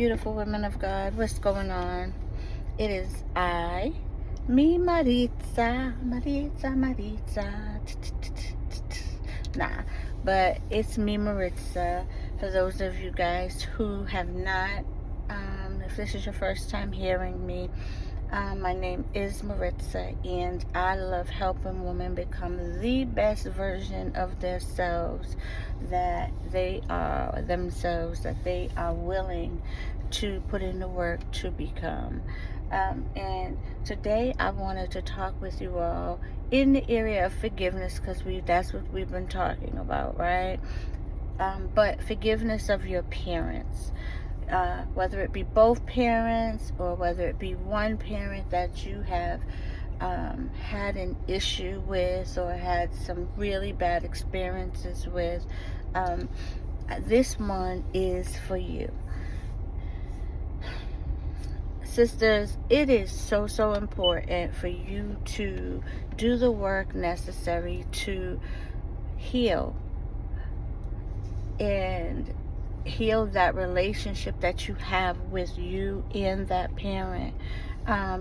Beautiful women of God, what's going on? It is I, me, Maritza, Maritza, Maritza. Nah, but it's me, Maritza. For those of you guys who have not, if this is your first time hearing me, my name is Maritza, and I love helping women become the best version of themselves that they are willing to put in the work to become. And today I wanted to talk with you all in the area of forgiveness, because that's what we've been talking about, right? But forgiveness of your parents. Whether it be both parents or whether it be one parent that you have had an issue with or had some really bad experiences with, this one is for you. Sisters, it is so important for you to do the work necessary to heal and heal that relationship that you have with you and that parent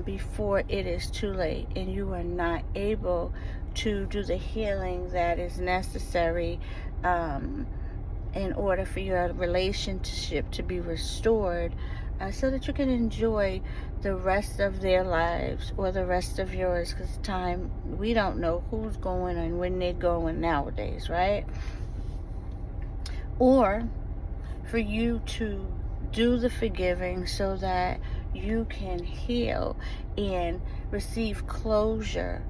before it is too late and you are not able to do the healing that is necessary in order for your relationship to be restored, so that you can enjoy the rest of their lives or the rest of yours, because time, we don't know who's going and when they're going nowadays, right? Or for you to do the forgiving so that you can heal and receive closure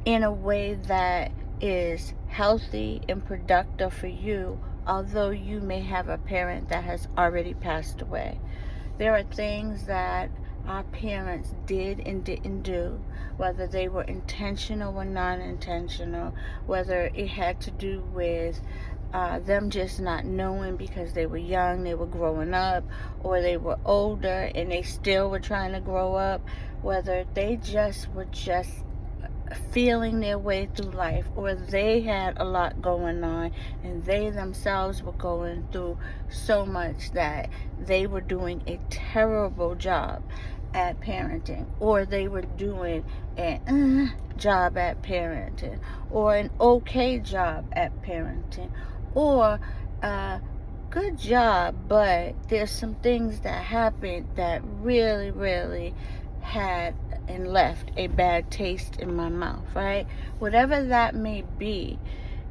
in a way that is healthy and productive for you, although you may have a parent that has already passed away. There are things that our parents did and didn't do, whether they were intentional or non-intentional, whether it had to do with them just not knowing because they were young, they were growing up, or they were older and they still were trying to grow up, whether they just were feeling their way through life, or they had a lot going on and they themselves were going through so much that they were doing a terrible job at parenting, or they were doing a job at parenting, or an okay job at parenting, or a good job, but there's some things that happened that really had and left a bad taste in my mouth, right? Whatever that may be,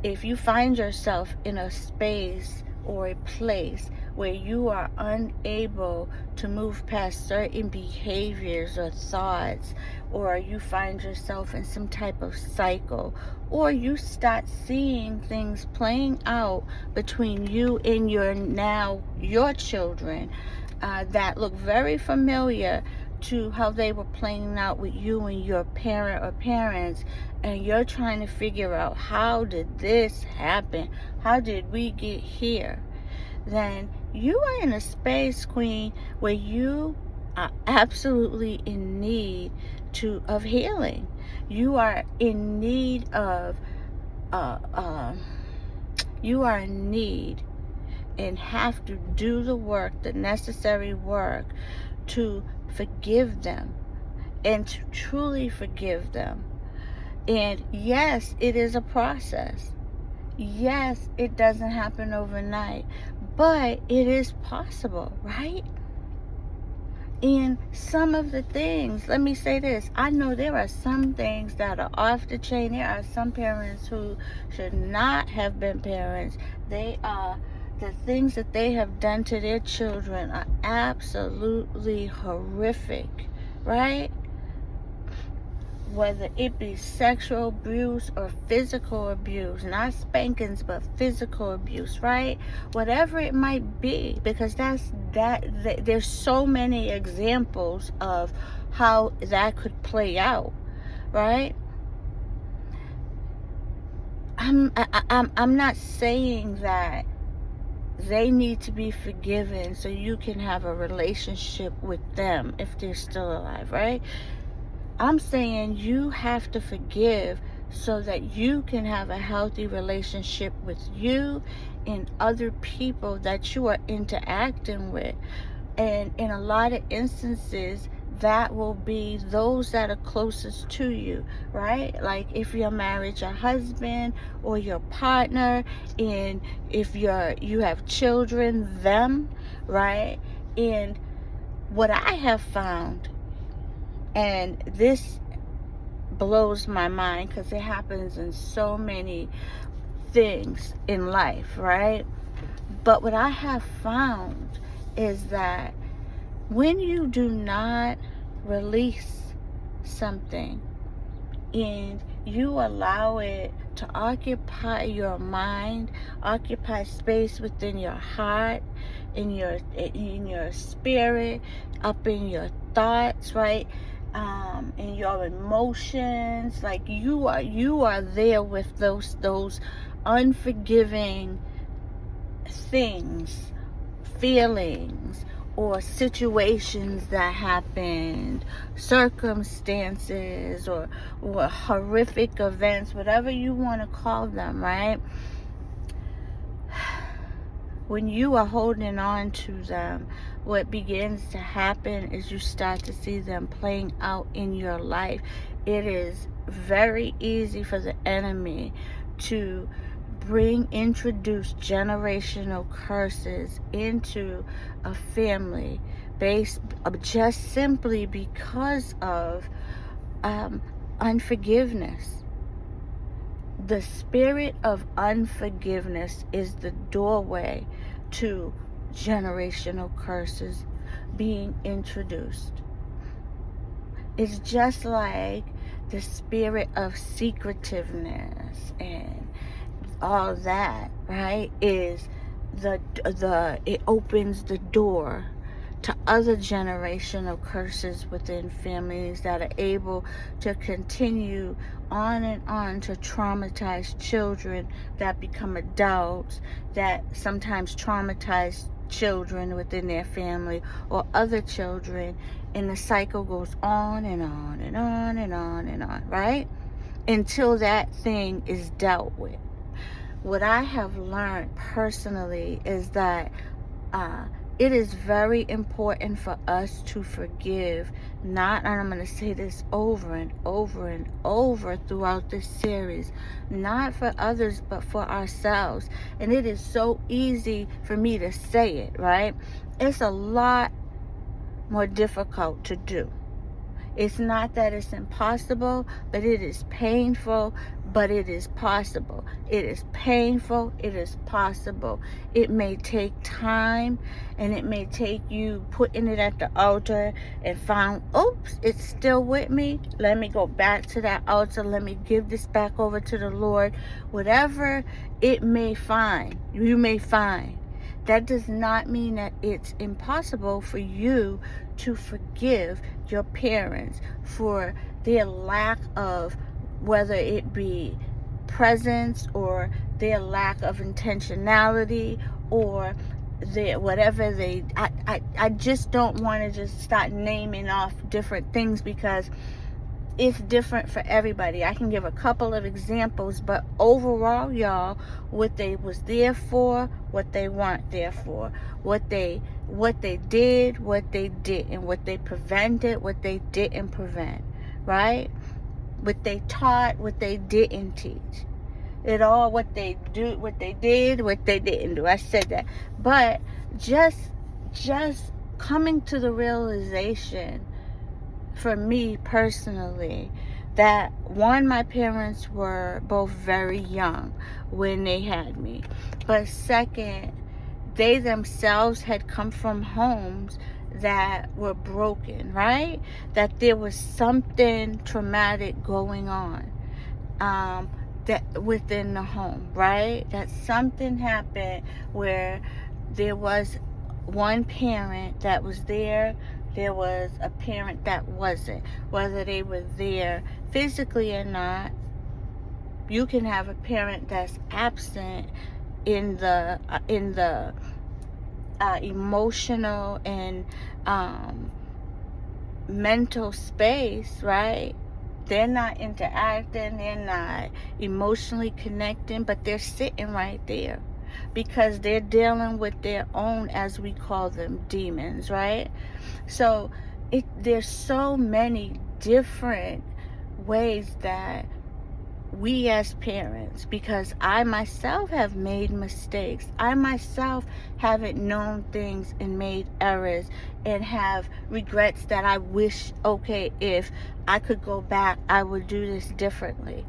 if you find yourself in a space or a place where you are unable to move past certain behaviors or thoughts, or you find yourself in some type of cycle, or you start seeing things playing out between you and your children that look very familiar to how they were playing out with you and your parent or parents, and you're trying to figure out, how did this happen? How did we get here? Then you are in a space, Queen, where you are absolutely in need of healing. You are in need of you are in need and have to do the work, the necessary work, to forgive them and to truly forgive them. And yes, it is a process. Yes, it doesn't happen overnight, but it is possible, right? And some of the things, let me say this, I know there are some things that are off the chain. There are some parents who should not have been parents. The things that they have done to their children are absolutely horrific, right? Whether it be sexual abuse or physical abuse, not spankings, but physical abuse, right? Whatever it might be, because there's so many examples of how that could play out, right? I'm not saying that they need to be forgiven so you can have a relationship with them if they're still alive, right? I'm saying you have to forgive so that you can have a healthy relationship with you and other people that you are interacting with. And in a lot of instances, that will be those that are closest to you, right? Like if you're married, your husband or your partner, and if you have children, them, right? And what I have found, and this blows my mind because it happens in so many things in life, right? But what I have found is that when you do not release something and you allow it to occupy your mind, occupy space within your heart, in your spirit, up in your thoughts, right? In your emotions, like you are there with those unforgiving things, feelings, or situations that happened, circumstances, or horrific events, whatever you want to call them, right? When you are holding on to them, what begins to happen is you start to see them playing out in your life. It is very easy for the enemy to introduce generational curses into a family based just simply because of unforgiveness. The spirit of unforgiveness is the doorway to generational curses being introduced. It's just like the spirit of secretiveness and all that, right? Is it opens the door to other generational curses within families that are able to continue on and on to traumatize children that become adults, that sometimes traumatize children within their family or other children, and the cycle goes on and on and on and on and on, right? Until that thing is dealt with. What I have learned personally is that it is very important for us to forgive, not, and I'm going to say this over and over and over throughout this series, not for others, but for ourselves. And it is so easy for me to say it, right? It's a lot more difficult to do. It's not that it's impossible, but it is painful, but it is possible. It is painful, it is possible. It may take time, and it may take you putting it at the altar and find, oops, it's still with me. Let me go back to that altar. Let me give this back over to the Lord. Whatever it may find, you may find. That does not mean that it's impossible for you to forgive your parents for their lack of, whether it be presence or their lack of intentionality or their whatever they I just don't want to just start naming off different things because it's different for everybody. I can give a couple of examples, but overall, y'all, what they was there for, what they weren't there for, what they did, what they didn't, what they prevented, what they didn't prevent, right? What they taught, what they didn't teach. It all, what they do, what they did, what they didn't do. I said that. But just coming to the realization, for me personally, that one, my parents were both very young when they had me, but second, they themselves had come from homes that were broken, right? That there was something traumatic going on that within the home, right? That something happened where there was one parent that was there was a parent that wasn't. Whether they were there physically or not, you can have a parent that's absent in the emotional and mental space, right? They're not interacting, they're not emotionally connecting, but they're sitting right there because they're dealing with their own, as we call them, demons, right? So there's so many different ways that we as parents, because I myself have made mistakes. I myself haven't known things and made errors and have regrets that I wish, okay, if I could go back, I would do this differently.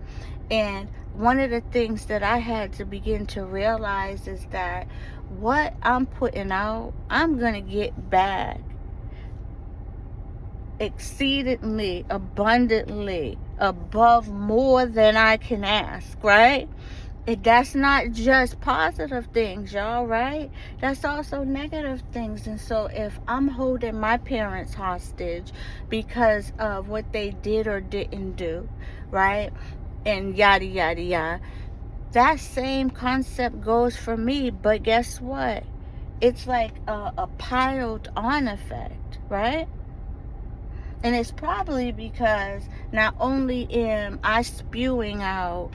And one of the things that I had to begin to realize is that what I'm putting out, I'm going to get back exceedingly, abundantly, above more than I can ask, right? That's not just positive things, y'all, right? That's also negative things. And so if I'm holding my parents hostage because of what they did or didn't do, right? And yada, yada, yada. That same concept goes for me, but guess what? It's like a piled on effect, right? And it's probably because not only am I spewing out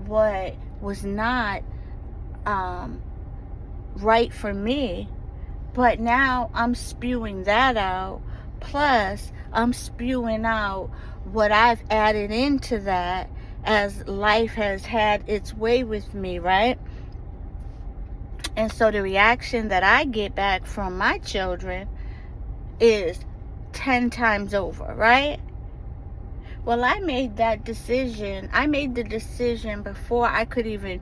what was not right for me, but now I'm spewing that out. Plus, I'm spewing out what I've added into that as life has had its way with me, right? And so the reaction that I get back from my children is 10 times over, right? Well, I made that decision. I made the decision before I could even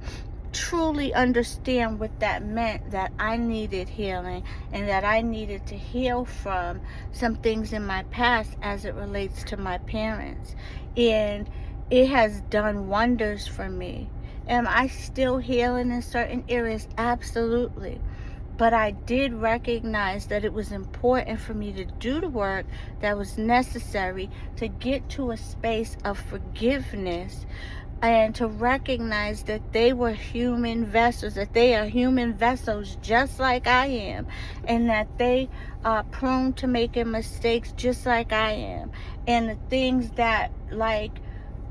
truly understand what that meant, that I needed healing and that I needed to heal from some things in my past as it relates to my parents. And it has done wonders for me. Am I still healing in certain areas? Absolutely. But I did recognize that it was important for me to do the work that was necessary to get to a space of forgiveness and to recognize that they were human vessels, that they are human vessels just like I am, and that they are prone to making mistakes just like I am. And the things that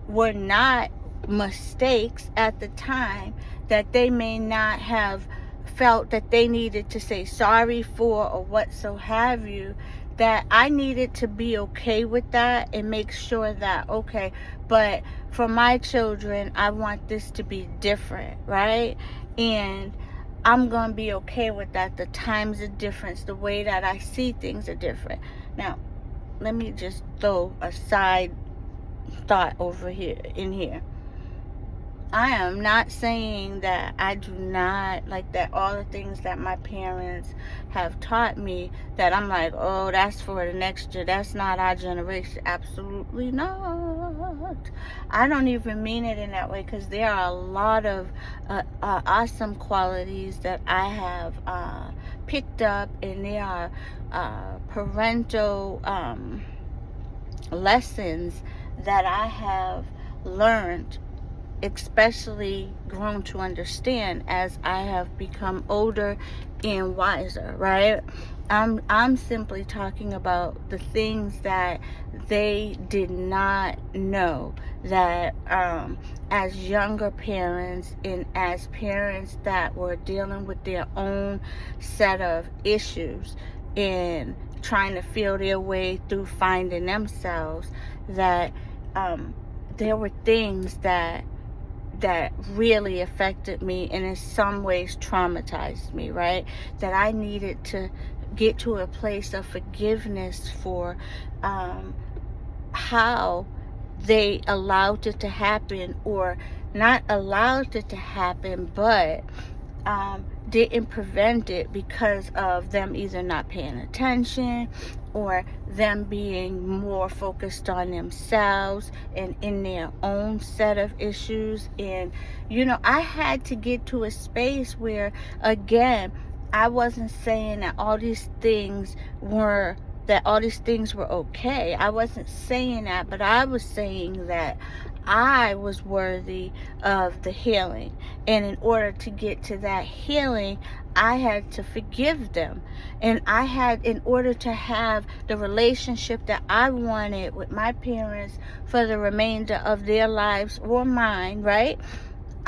were not mistakes at the time, that they may not have felt that they needed to say sorry for or what so have you, that I needed to be okay with that and make sure that, okay, but for my children, I want this to be different, right? And I'm going to be okay with that. The times are different. The way that I see things are different. Now, let me just throw a side thought over here in here. I am not saying that I do not like that all the things that my parents have taught me, that I'm like, oh, that's for the next year, that's not our generation. Absolutely not. I don't even mean it in that way, because there are a lot of awesome qualities that I have picked up, and there are parental lessons that I have learned, especially grown to understand as I have become older and wiser, right? I'm simply talking about the things that they did not know, that as younger parents and as parents that were dealing with their own set of issues and trying to feel their way through finding themselves, that there were things that really affected me and in some ways traumatized me, right? That I needed to get to a place of forgiveness for how they allowed it to happen, or not allowed it to happen, but didn't prevent it because of them either not paying attention or them being more focused on themselves and in their own set of issues. And I had to get to a space where, again, I wasn't saying that all these things were that all these things were okay. I wasn't saying that, but I was saying that I was worthy of the healing. And in order to get to that healing, I had to forgive them. And in order to have the relationship that I wanted with my parents for the remainder of their lives or mine, right?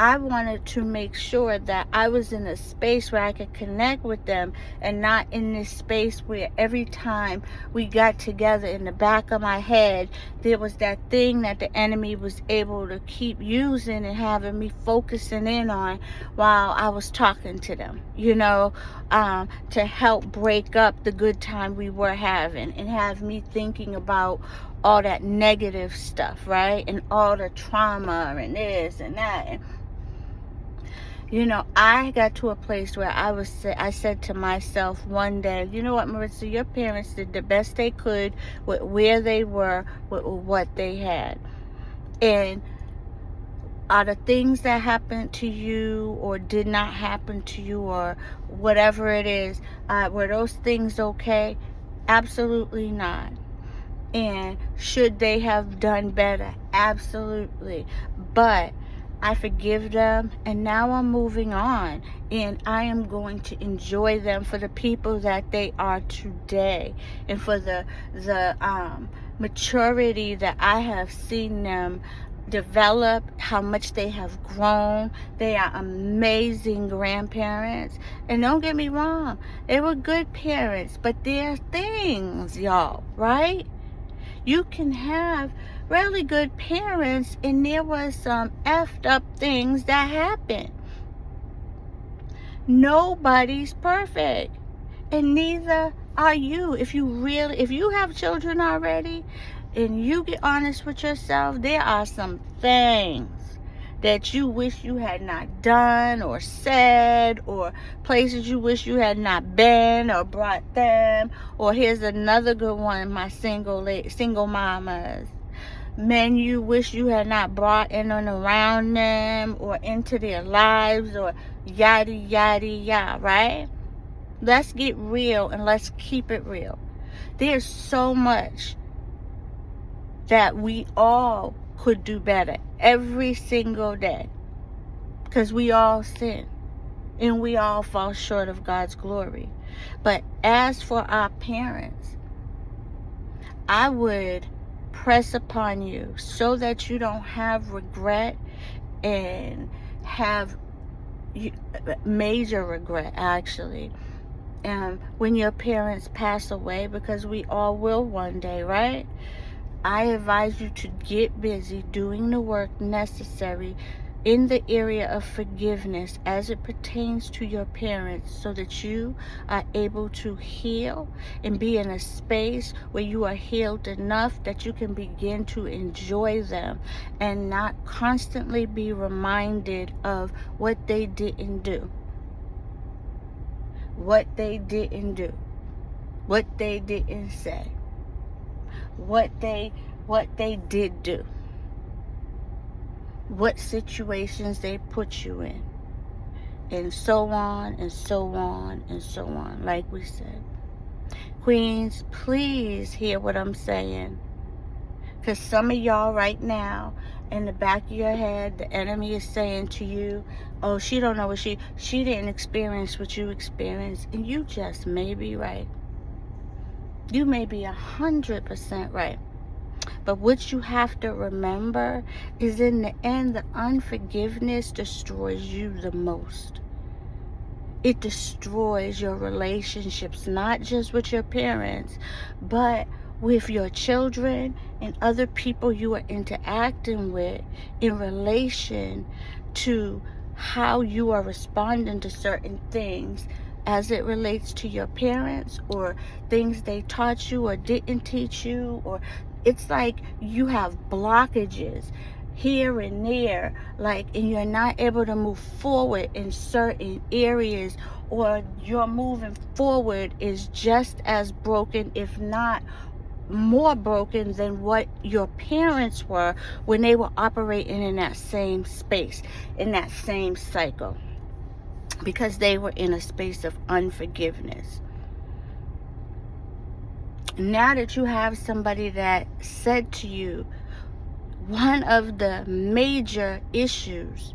I wanted to make sure that I was in a space where I could connect with them, and not in this space where every time we got together, in the back of my head there was that thing that the enemy was able to keep using and having me focusing in on while I was talking to them, to help break up the good time we were having and have me thinking about all that negative stuff, right? And all the trauma and this and that. And I got to a place where I said to myself one day, you know what, Marissa, your parents did the best they could with where they were, with what they had. And are the things that happened to you or did not happen to you, or whatever it is, were those things okay? Absolutely not. And should they have done better? Absolutely. But I forgive them, and now I'm moving on, and I am going to enjoy them for the people that they are today, and for the maturity that I have seen them develop, how much they have grown. They are amazing grandparents, and don't get me wrong, they were good parents, but there are things, y'all, right? You can have really good parents, and there was some effed up things that happened. Nobody's perfect, and neither are you. If you have children already and you get honest with yourself, there are some things that you wish you had not done or said, or places you wish you had not been or brought them. Or here's another good one, my single mamas. Men you wish you had not brought in and around them or into their lives, or yada yada yada, right? Let's get real, and let's keep it real. There's so much that we all could do better every single day, because we all sin and we all fall short of God's glory. But as for our parents, I would press upon you so that you don't have regret, and have major regret, actually, when your parents pass away, because we all will one day, right? I advise you to get busy doing the work necessary in the area of forgiveness as it pertains to your parents, so that you are able to heal and be in a space where you are healed enough that you can begin to enjoy them, and not constantly be reminded of what they didn't do, what they didn't say, what they did do, what situations they put you in, and so on and so on and so on. Like we said, Queens, please hear what I'm saying, because some of y'all right now, in the back of your head, the enemy is saying to you, oh, she don't know what she didn't experience what you experienced. And you just may be right. You may be 100% right. But what you have to remember is, in the end, the unforgiveness destroys you the most. It destroys your relationships, not just with your parents, but with your children and other people you are interacting with, in relation to how you are responding to certain things as it relates to your parents, or things they taught you or didn't teach you. Or it's like you have blockages here and there, and you're not able to move forward in certain areas, or your moving forward is just as broken, if not more broken, than what your parents were when they were operating in that same space, in that same cycle, because they were in a space of unforgiveness. now that you have somebody that said to you, one of the major issues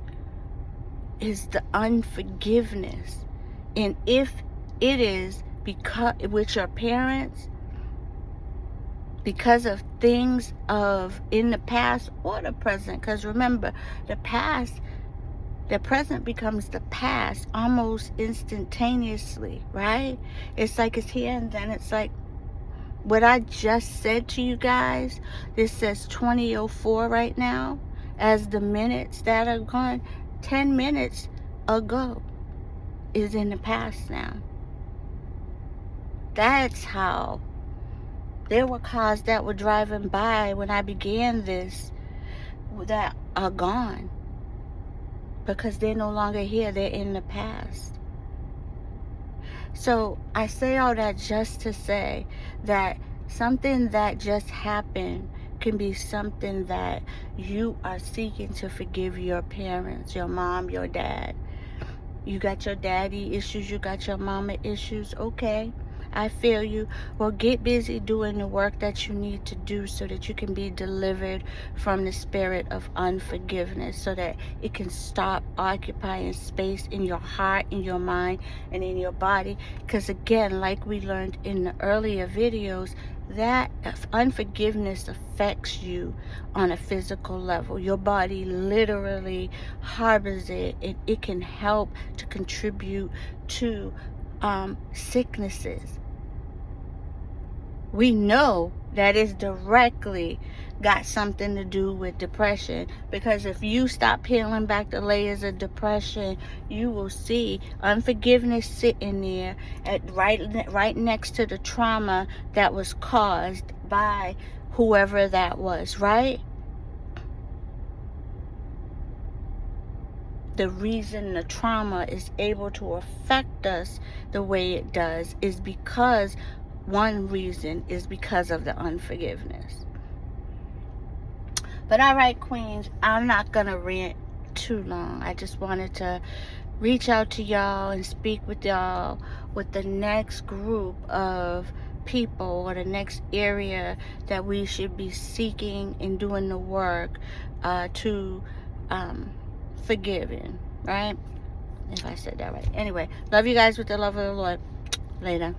is the unforgiveness. And if it is because with your parents, because of things of in the past or the present, because remember, the present becomes the past almost instantaneously, right? It's like it's here and then it's like what I just said to you guys. This says 20:04 right now. As the minutes that are gone, 10 minutes ago is in the past now. That's how. There were cars that were driving by when I began this that are gone because they're no longer here. They're in the past. So I say all that just to say that something that just happened can be something that you are seeking to forgive your parents, your mom, your dad. You got your daddy issues, you got your mama issues. Okay, I feel you. Well, get busy doing the work that you need to do so that you can be delivered from the spirit of unforgiveness, so that it can stop occupying space in your heart, in your mind, and in your body. Because again, like we learned in the earlier videos, that unforgiveness affects you on a physical level. Your body literally harbors it, and it can help to contribute to sicknesses. We know that it's directly got something to do with depression, because if you stop peeling back the layers of depression, you will see unforgiveness sitting there right next to the trauma that was caused by whoever that was, right? The reason the trauma is able to affect us the way it does is because one reason is because of the unforgiveness. But all right, queens, I'm not gonna rant too long. I just wanted to reach out to y'all and speak with y'all with the next group of people, or the next area that we should be seeking and doing the work to forgiving, right? If I said that right. Anyway, love you guys with the love of the Lord. Later.